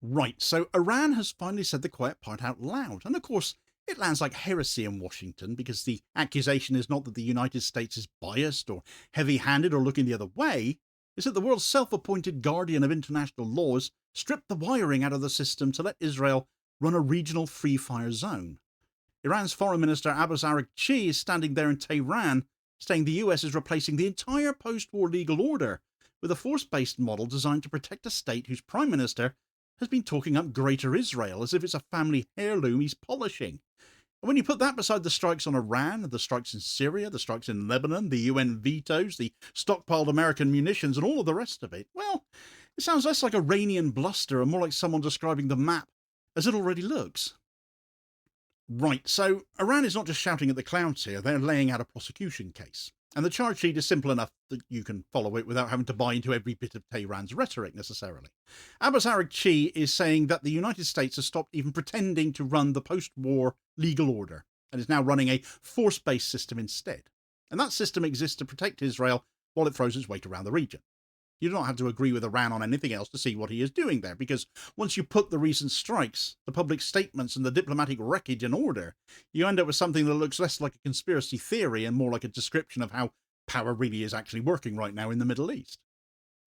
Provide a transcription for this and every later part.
Right, so Iran has finally said the quiet part out loud. And of course, it lands like heresy in Washington because the accusation is not that the United States is biased or heavy handed or looking the other way, it's that the world's self appointed guardian of international laws stripped the wiring out of the system to let Israel run a regional free fire zone. Iran's Foreign Minister Abbas Araghchi is standing there in Tehran saying the US is replacing the entire post war legal order with a force based model designed to protect a state whose prime minister has been talking up Greater Israel as if it's a family heirloom he's polishing. And when you put that beside the strikes on Iran, the strikes in Syria, the strikes in Lebanon, the UN vetoes, the stockpiled American munitions, and all of the rest of it, well, it sounds less like Iranian bluster and more like someone describing the map as it already looks. Right, so Iran is not just shouting at the clouds here, they're laying out a prosecution case. And the charge sheet is simple enough that you can follow it without having to buy into every bit of Tehran's rhetoric necessarily. Abbas Araghchi is saying that the United States has stopped even pretending to run the post-war legal order and is now running a force-based system instead. And that system exists to protect Israel while it throws its weight around the region. You do not have to agree with Iran on anything else to see what he is doing there, because once you put the recent strikes, the public statements, and the diplomatic wreckage in order, you end up with something that looks less like a conspiracy theory and more like a description of how power really is actually working right now in the Middle East.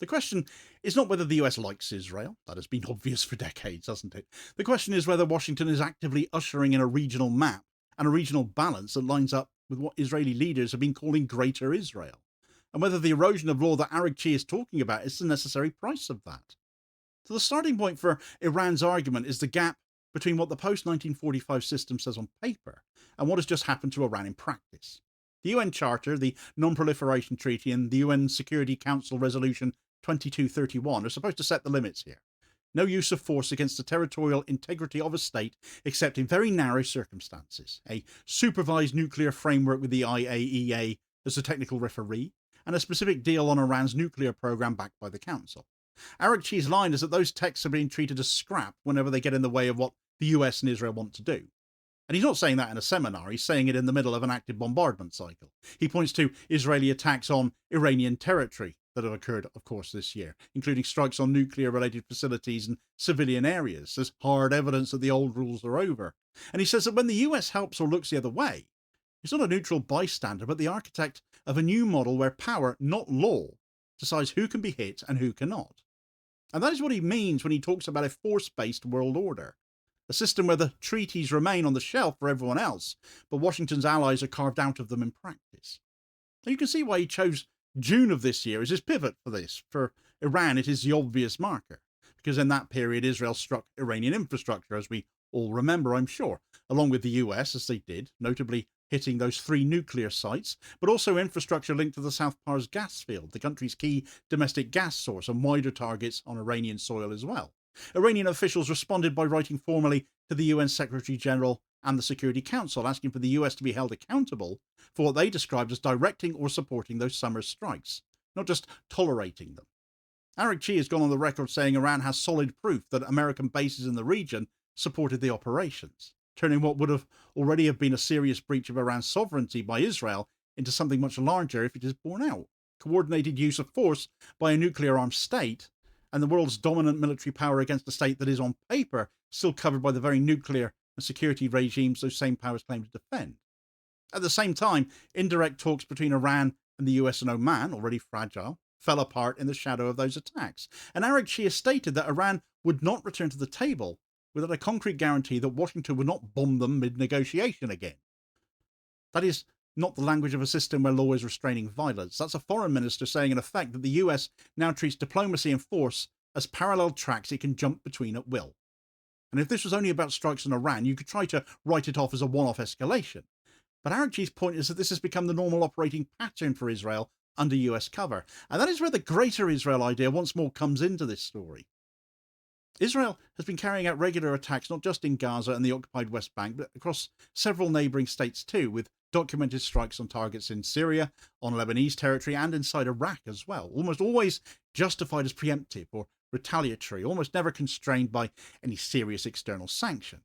The question is not whether the US likes Israel. That has been obvious for decades, hasn't it? The question is whether Washington is actively ushering in a regional map and a regional balance that lines up with what Israeli leaders have been calling Greater Israel, and whether the erosion of law that Aragchi is talking about is the necessary price of that. So the starting point for Iran's argument is the gap between what the post-1945 system says on paper and what has just happened to Iran in practice. The UN Charter, the Non-Proliferation Treaty, and the UN Security Council Resolution 2231 are supposed to set the limits here. No use of force against the territorial integrity of a state except in very narrow circumstances. A supervised nuclear framework with the IAEA as a technical referee, and a specific deal on Iran's nuclear program backed by the Council. Aragchi's line is that those texts are being treated as scrap whenever they get in the way of what the US and Israel want to do. And he's not saying that in a seminar, he's saying it in the middle of an active bombardment cycle. He points to Israeli attacks on Iranian territory that have occurred, of course, this year, including strikes on nuclear-related facilities and civilian areas, as hard evidence that the old rules are over. And he says that when the US helps or looks the other way, he's not a neutral bystander, but the architect of a new model where power, not law, decides who can be hit and who cannot. And that is what he means when he talks about a force-based world order, a system where the treaties remain on the shelf for everyone else, but Washington's allies are carved out of them in practice. Now you can see why he chose June of this year as his pivot for this. For Iran, it is the obvious marker, because in that period Israel struck Iranian infrastructure, as we all remember, I'm sure, along with the US, as they did, notably hitting those 3 nuclear sites, but also infrastructure linked to the South Pars gas field, the country's key domestic gas source, and wider targets on Iranian soil as well. Iranian officials responded by writing formally to the UN Secretary General and the Security Council, asking for the US to be held accountable for what they described as directing or supporting those summer strikes, not just tolerating them. Aragchi has gone on the record saying Iran has solid proof that American bases in the region supported the operations, turning what would have already have been a serious breach of Iran's sovereignty by Israel into something much larger if it is borne out. Coordinated use of force by a nuclear-armed state, and the world's dominant military power against a state that is on paper still covered by the very nuclear and security regimes those same powers claim to defend. At the same time, indirect talks between Iran and the US and Oman, already fragile, fell apart in the shadow of those attacks. And Aragchi has stated that Iran would not return to the table without a concrete guarantee that Washington would not bomb them mid-negotiation again. That is not the language of a system where law is restraining violence. That's a foreign minister saying in effect that the US now treats diplomacy and force as parallel tracks it can jump between at will. And if this was only about strikes on Iran, you could try to write it off as a one-off escalation. But Aragchi's point is that this has become the normal operating pattern for Israel under US cover. And that is where the Greater Israel idea once more comes into this story. Israel has been carrying out regular attacks not just in Gaza and the occupied West Bank, but across several neighbouring states too, with documented strikes on targets in Syria, on Lebanese territory, and inside Iraq as well, almost always justified as preemptive or retaliatory, almost never constrained by any serious external sanction.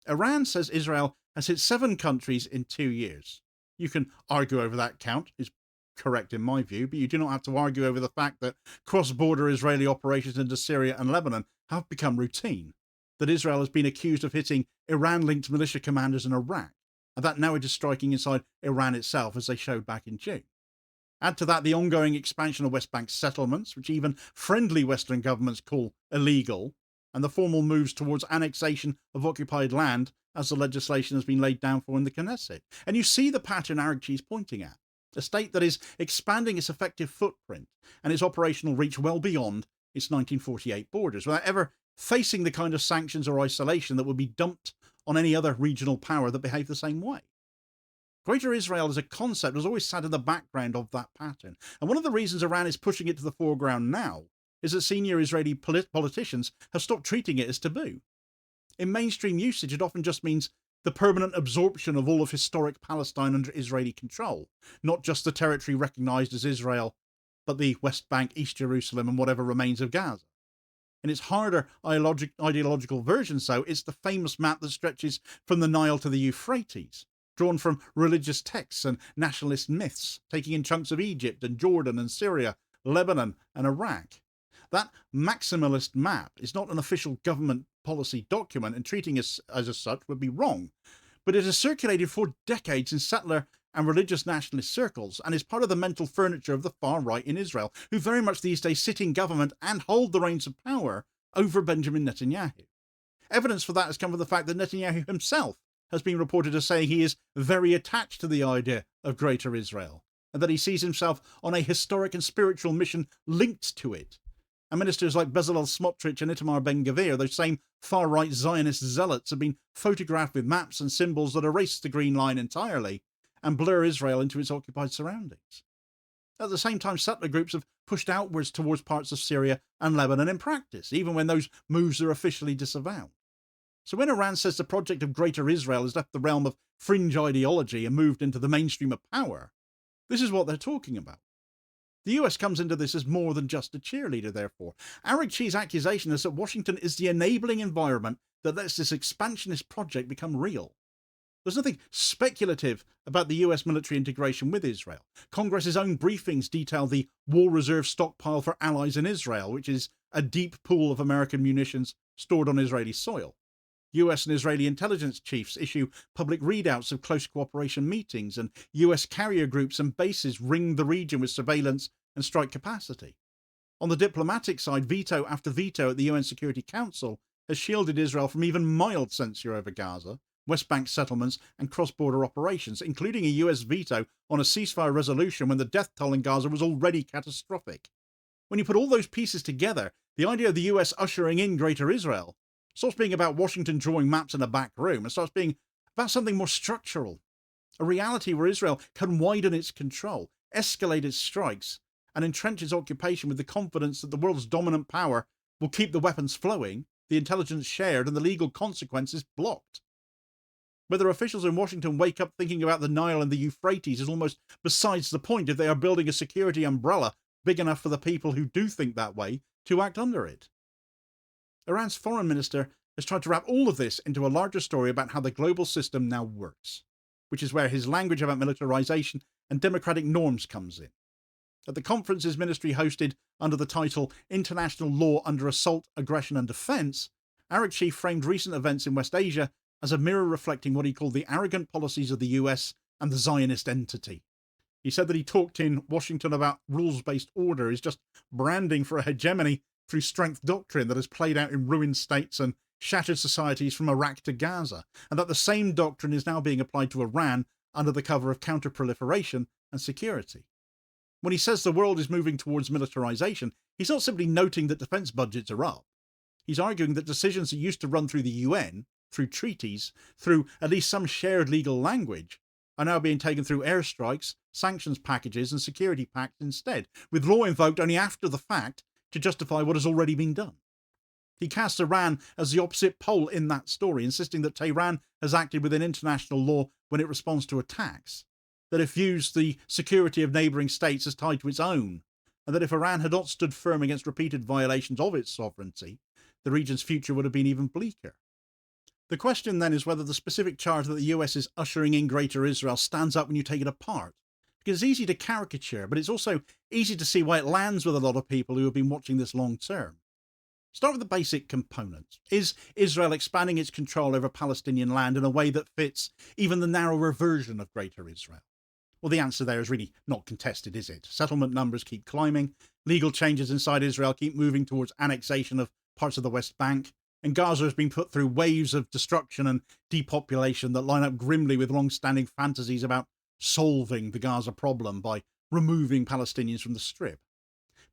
Iran says Israel has hit 7 countries in 2 years. You can argue over that count, is correct in my view, but you do not have to argue over the fact that cross-border Israeli operations into Syria and Lebanon have become routine, that Israel has been accused of hitting Iran-linked militia commanders in Iraq, and that now it is striking inside Iran itself, as they showed back in June. Add to that the ongoing expansion of West Bank settlements, which even friendly Western governments call illegal, and the formal moves towards annexation of occupied land as the legislation has been laid down for in the Knesset. And you see the pattern Aragchi is pointing at, a state that is expanding its effective footprint and its operational reach well beyond its 1948 borders, without ever facing the kind of sanctions or isolation that would be dumped on any other regional power that behaved the same way. Greater Israel as a concept has always sat in the background of that pattern, and one of the reasons Iran is pushing it to the foreground now is that senior Israeli politicians have stopped treating it as taboo. In mainstream usage, it often just means the permanent absorption of all of historic Palestine under Israeli control, not just the territory recognised as Israel, but the West Bank, East Jerusalem, and whatever remains of Gaza. In its harder ideological version, so, it's the famous map that stretches from the Nile to the Euphrates, drawn from religious texts and nationalist myths, taking in chunks of Egypt and Jordan and Syria, Lebanon and Iraq. That maximalist map is not an official government policy document, and treating it as such would be wrong, but it has circulated for decades in settler and religious nationalist circles, and is part of the mental furniture of the far right in Israel, who very much these days sit in government and hold the reins of power over Benjamin Netanyahu. Evidence for that has come from the fact that Netanyahu himself has been reported as saying he is very attached to the idea of Greater Israel, and that he sees himself on a historic and spiritual mission linked to it. And ministers like Bezalel Smotrich and Itamar Ben-Gvir, those same far-right Zionist zealots, have been photographed with maps and symbols that erase the Green Line entirely and blur Israel into its occupied surroundings. At the same time, settler groups have pushed outwards towards parts of Syria and Lebanon in practice, even when those moves are officially disavowed. So when Iran says the project of Greater Israel has left the realm of fringe ideology and moved into the mainstream of power, this is what they're talking about. The US comes into this as more than just a cheerleader, therefore. Aragchi's accusation is that Washington is the enabling environment that lets this expansionist project become real. There's nothing speculative about the US military integration with Israel. Congress's own briefings detail the war reserve stockpile for allies in Israel, which is a deep pool of American munitions stored on Israeli soil. US and Israeli intelligence chiefs issue public readouts of close cooperation meetings, and US carrier groups and bases ring the region with surveillance and strike capacity. On the diplomatic side, veto after veto at the UN Security Council has shielded Israel from even mild censure over Gaza, West Bank settlements and cross-border operations, including a US veto on a ceasefire resolution when the death toll in Gaza was already catastrophic. When you put all those pieces together, the idea of the US ushering in Greater Israel stops being about Washington drawing maps in a back room and starts being about something more structural, a reality where Israel can widen its control, escalate its strikes, and entrench its occupation with the confidence that the world's dominant power will keep the weapons flowing, the intelligence shared, and the legal consequences blocked. Whether officials in Washington wake up thinking about the Nile and the Euphrates is almost besides the point if they are building a security umbrella big enough for the people who do think that way to act under it. Iran's foreign minister has tried to wrap all of this into a larger story about how the global system now works, which is where his language about militarization and democratic norms comes in. At the conference his ministry hosted under the title International Law Under Assault, Aggression and Defense, Aragchi framed recent events in West Asia as a mirror reflecting what he called the arrogant policies of the US and the Zionist entity. He said that he talked in Washington about rules-based order is just branding for a hegemony through strength doctrine that has played out in ruined states and shattered societies from Iraq to Gaza, and that the same doctrine is now being applied to Iran under the cover of counter-proliferation and security. When he says the world is moving towards militarization, he's not simply noting that defense budgets are up. He's arguing that decisions that used to run through the UN, through treaties, through at least some shared legal language, are now being taken through airstrikes, sanctions packages and security pacts instead, with law invoked only after the fact to justify what has already been done. He casts Iran as the opposite pole in that story, insisting that Tehran has acted within international law when it responds to attacks, that it views the security of neighbouring states as tied to its own, and that if Iran had not stood firm against repeated violations of its sovereignty, the region's future would have been even bleaker. The question then is whether the specific charge that the US is ushering in Greater Israel stands up when you take it apart. Because it's easy to caricature, but it's also easy to see why it lands with a lot of people who have been watching this long term. Start with the basic components. Is Israel expanding its control over Palestinian land in a way that fits even the narrower version of Greater Israel? Well, the answer there is really not contested, is it? Settlement numbers keep climbing, legal changes inside Israel keep moving towards annexation of parts of the West Bank, and Gaza has been put through waves of destruction and depopulation that line up grimly with long-standing fantasies about solving the Gaza problem by removing Palestinians from the Strip.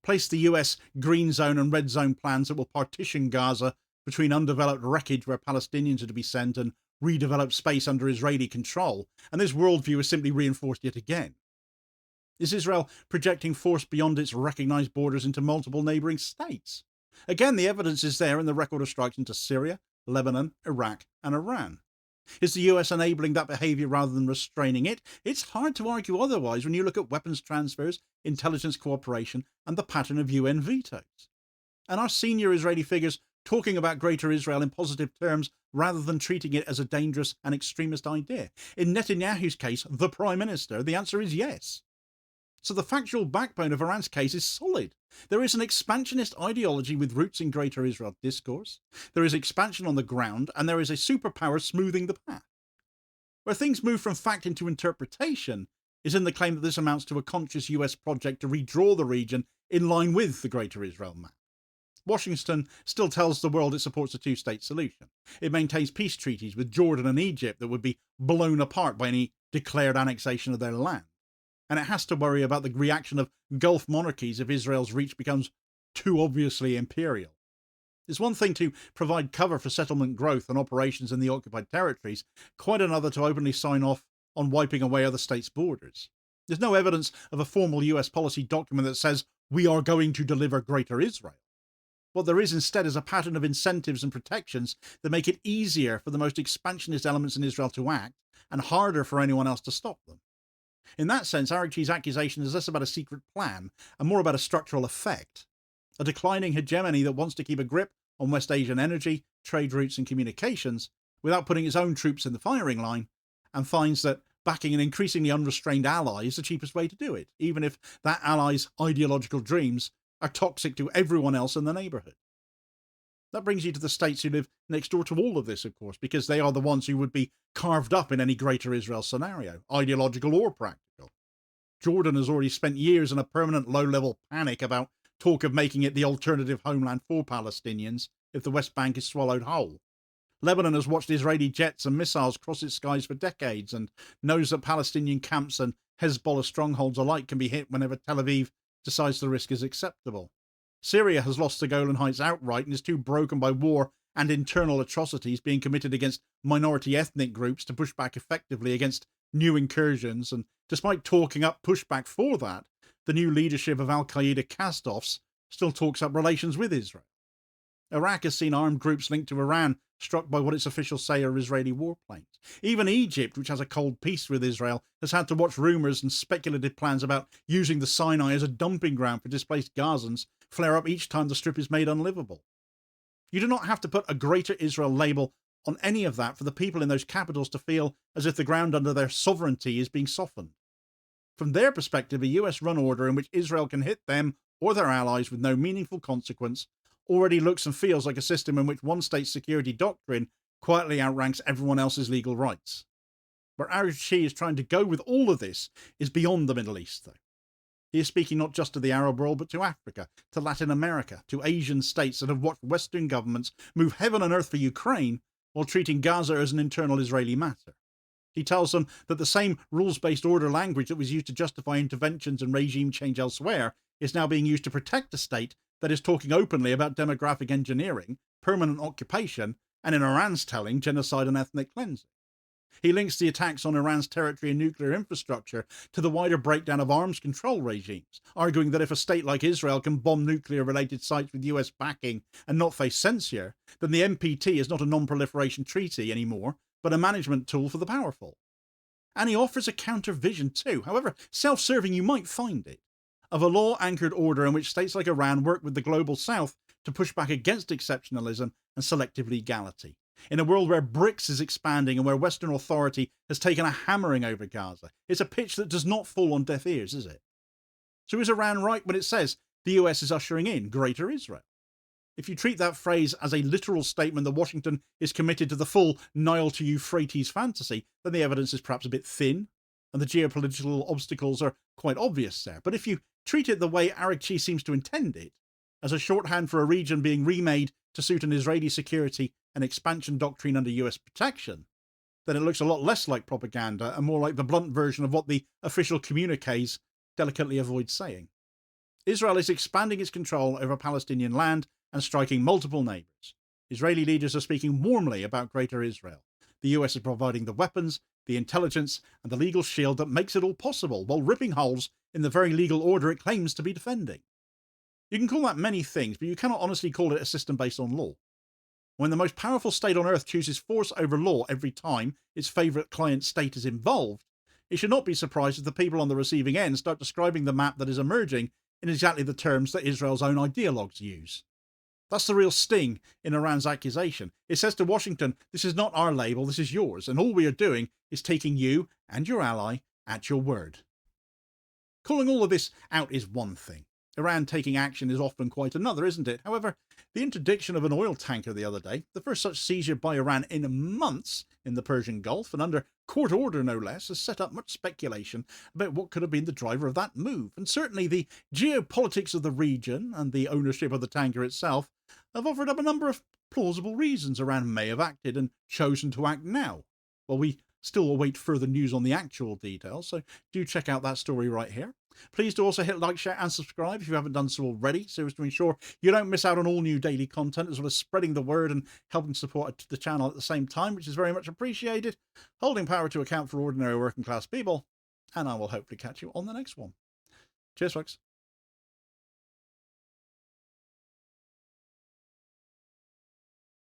Place the US green zone and red zone plans that will partition Gaza between undeveloped wreckage where Palestinians are to be sent and redeveloped space under Israeli control, and this worldview is simply reinforced yet again. Is Israel projecting force beyond its recognised borders into multiple neighbouring states? Again, the evidence is there in the record of strikes into Syria, Lebanon, Iraq and Iran. Is the US enabling that behaviour rather than restraining it? It's hard to argue otherwise when you look at weapons transfers, intelligence cooperation and the pattern of UN vetoes. And our senior Israeli figures talking about Greater Israel in positive terms rather than treating it as a dangerous and extremist idea. In Netanyahu's case, the Prime Minister, the answer is yes. So the factual backbone of Iran's case is solid. There is an expansionist ideology with roots in Greater Israel discourse, there is expansion on the ground, and there is a superpower smoothing the path. Where things move from fact into interpretation is in the claim that this amounts to a conscious US project to redraw the region in line with the Greater Israel map. Washington still tells the world it supports a two-state solution. It maintains peace treaties with Jordan and Egypt that would be blown apart by any declared annexation of their land. And it has to worry about the reaction of Gulf monarchies if Israel's reach becomes too obviously imperial. It's one thing to provide cover for settlement growth and operations in the occupied territories, quite another to openly sign off on wiping away other states' borders. There's no evidence of a formal US policy document that says we are going to deliver Greater Israel. What there is instead is a pattern of incentives and protections that make it easier for the most expansionist elements in Israel to act and harder for anyone else to stop them. In that sense, Aragchi's accusation is less about a secret plan and more about a structural effect. A declining hegemony that wants to keep a grip on West Asian energy, trade routes and communications without putting its own troops in the firing line, and finds that backing an increasingly unrestrained ally is the cheapest way to do it, even if that ally's ideological dreams are toxic to everyone else in the neighbourhood. That brings you to the states who live next door to all of this, of course, because they are the ones who would be carved up in any Greater Israel scenario, ideological or practical. Jordan has already spent years in a permanent low-level panic about talk of making it the alternative homeland for Palestinians if the West Bank is swallowed whole. Lebanon has watched Israeli jets and missiles cross its skies for decades and knows that Palestinian camps and Hezbollah strongholds alike can be hit whenever Tel Aviv decides the risk is acceptable. Syria has lost the Golan Heights outright and is too broken by war and internal atrocities being committed against minority ethnic groups to push back effectively against new incursions, and despite talking up pushback for that, the new leadership of al-Qaeda cast-offs still talks up relations with Israel. Iraq has seen armed groups linked to Iran struck by what its officials say are Israeli warplanes. Even Egypt, which has a cold peace with Israel, has had to watch rumours and speculative plans about using the Sinai as a dumping ground for displaced Gazans flare up each time the Strip is made unlivable. You do not have to put a Greater Israel label on any of that for the people in those capitals to feel as if the ground under their sovereignty is being softened. From their perspective, a US-run order in which Israel can hit them or their allies with no meaningful consequence already looks and feels like a system in which one state's security doctrine quietly outranks everyone else's legal rights. Where Aragchi is trying to go with all of this is beyond the Middle East, though. He is speaking not just to the Arab world, but to Africa, to Latin America, to Asian states that have watched Western governments move heaven and earth for Ukraine while treating Gaza as an internal Israeli matter. He tells them that the same rules-based order language that was used to justify interventions and regime change elsewhere is now being used to protect a state that is talking openly about demographic engineering, permanent occupation, and in Iran's telling, genocide and ethnic cleansing. He links the attacks on Iran's territory and nuclear infrastructure to the wider breakdown of arms control regimes, arguing that if a state like Israel can bomb nuclear-related sites with US backing and not face censure, then the NPT is not a non-proliferation treaty anymore, but a management tool for the powerful. And he offers a counter-vision too, however self-serving you might find it, of a law-anchored order in which states like Iran work with the global south to push back against exceptionalism and selective legality. In a world where BRICS is expanding and where Western authority has taken a hammering over Gaza, it's a pitch that does not fall on deaf ears, is it? So is Iran right when it says the US is ushering in Greater Israel? If you treat that phrase as a literal statement that Washington is committed to the full Nile to Euphrates fantasy, then the evidence is perhaps a bit thin, and the geopolitical obstacles are quite obvious there. But if you treat it the way Aragchi seems to intend it, as a shorthand for a region being remade to suit an Israeli security and expansion doctrine under US protection, then it looks a lot less like propaganda and more like the blunt version of what the official communiques delicately avoid saying. Israel is expanding its control over Palestinian land and striking multiple neighbours. Israeli leaders are speaking warmly about Greater Israel. The US is providing the weapons, the intelligence, and the legal shield that makes it all possible, while ripping holes in the very legal order it claims to be defending. You can call that many things, but you cannot honestly call it a system based on law. When the most powerful state on earth chooses force over law every time its favourite client state is involved, it should not be surprised if the people on the receiving end start describing the map that is emerging in exactly the terms that Israel's own ideologues use. That's the real sting in Iran's accusation. It says to Washington, this is not our label, this is yours, and all we are doing is taking you and your ally at your word. Calling all of this out is one thing. Iran taking action is often quite another, isn't it? However, the interdiction of an oil tanker the other day, the first such seizure by Iran in months in the Persian Gulf, and under court order no less, has set up much speculation about what could have been the driver of that move. And certainly the geopolitics of the region and the ownership of the tanker itself have offered up a number of plausible reasons Iran may have acted and chosen to act now. Well, we still await further news on the actual details, so do check out that story right here. Please do also hit like, share and subscribe if you haven't done so already, so as to ensure you don't miss out on all new daily content, as well as spreading the word and helping support the channel at the same time, which is very much appreciated. Holding power to account for ordinary working class people, and I will hopefully catch you on the next one. Cheers, folks.